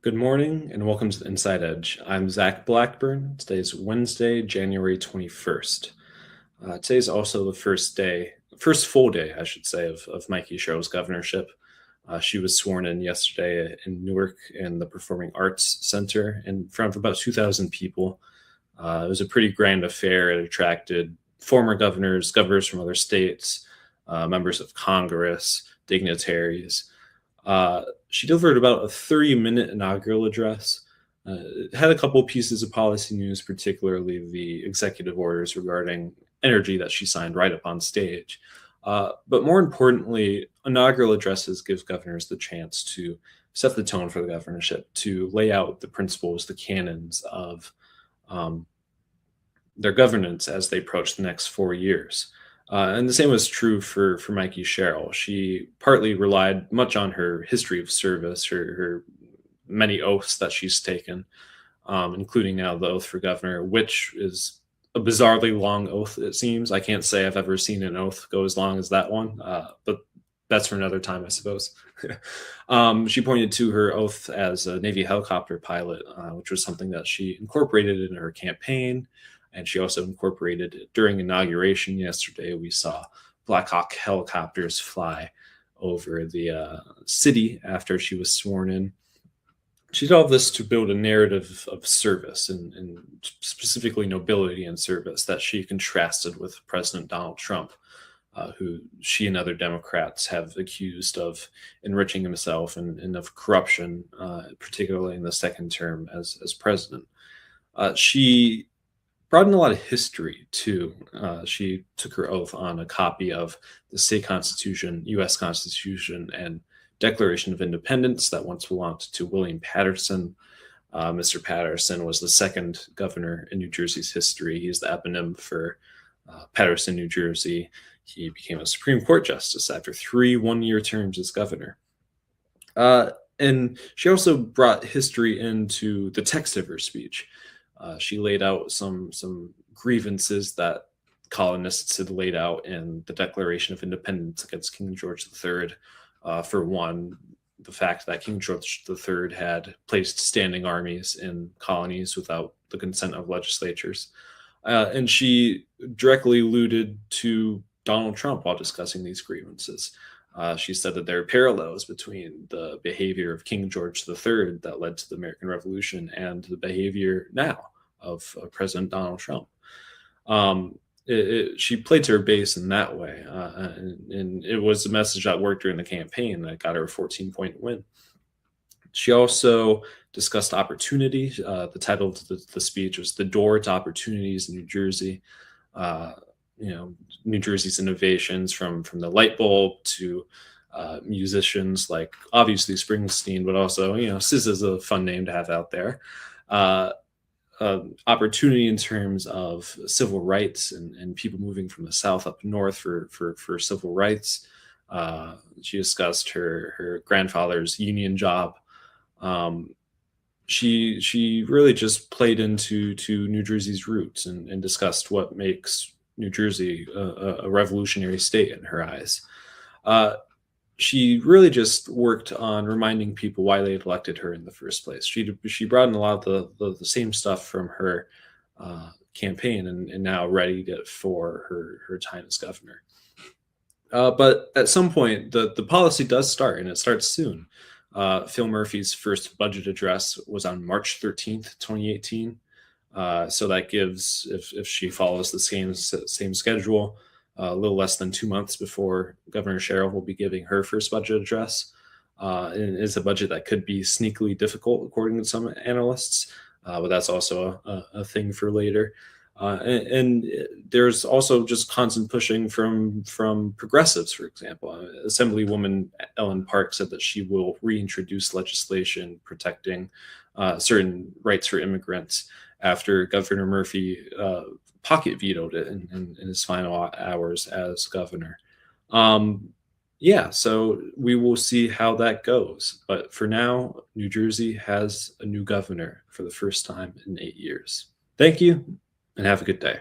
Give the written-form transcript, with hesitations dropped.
Good morning and welcome to the Inside Edge. I'm Zach Blackburn. Today's Wednesday, January 21st. Today's also the first full day, I should say, of Mikey Sherrill's governorship. She was sworn in yesterday in Newark in the Performing Arts Center in front of about 2,000 people. It was a pretty grand affair. It attracted former governors from other states, members of Congress, dignitaries. She delivered about a 30-minute inaugural address. It had a couple pieces of policy news, particularly the executive orders regarding energy that she signed right up on stage. But more importantly, inaugural addresses give governors the chance to set the tone for the governorship, to lay out the principles, the canons of their governance as they approach the next 4 years. And the same was true for Mikey Sherrill. She partly relied much on her history of service, her many oaths that she's taken, including now the oath for governor, which is a bizarrely long oath, it seems. I can't say I've ever seen an oath go as long as that one, but that's for another time, I suppose. She pointed to her oath as a Navy helicopter pilot, which was something that she incorporated in her campaign. And she also incorporated it during inauguration yesterday. We saw Black Hawk helicopters fly over the city after she was sworn in. She did all this to build a narrative of service and specifically nobility and service that she contrasted with President Donald Trump, who she and other Democrats have accused of enriching himself and of corruption, particularly in the second term as president. She brought in a lot of history too. She took her oath on a copy of the state constitution, U.S. Constitution, and Declaration of Independence that once belonged to William Patterson. Mr. Patterson was the second governor in New Jersey's history. He's the eponym for Patterson, New Jersey. He became a Supreme Court justice after 3 one-year terms as governor. And she also brought history into the text of her speech. She laid out some grievances that colonists had laid out in the Declaration of Independence against King George III. For one, the fact that King George III had placed standing armies in colonies without the consent of legislatures. And she directly alluded to Donald Trump while discussing these grievances. She said that there are parallels between the behavior of King George III that led to the American Revolution and the behavior now of President Donald Trump. She played to her base in that way, and it was a message that worked during the campaign that got her a 14-point win. She also discussed opportunity. The title of the speech was "The Door to Opportunities in New Jersey." New Jersey's innovations from the light bulb to musicians like obviously Springsteen, but also SZA is a fun name to have out there. Opportunity in terms of civil rights and people moving from the South up north for civil rights. She discussed her grandfather's union job. She really just played into New Jersey's roots and discussed what makes New Jersey a revolutionary state in her eyes. She really just worked on reminding people why they had elected her in the first place. She brought in a lot of the same stuff from her campaign and now readied it for her time as governor. But at some point, the policy does start, and it starts soon. Phil Murphy's first budget address was on March 13th, 2018. So that gives, if she follows the same schedule, a little less than 2 months before Governor Sherrill will be giving her first budget address. And it's a budget that could be sneakily difficult, according to some analysts, but that's also a thing for later. And there's also just constant pushing from progressives, for example. Assemblywoman Ellen Park said that she will reintroduce legislation protecting certain rights for immigrants after Governor Murphy pocket vetoed it in his final hours as governor. So we will see how that goes. But for now, New Jersey has a new governor for the first time in 8 years. Thank you, and have a good day.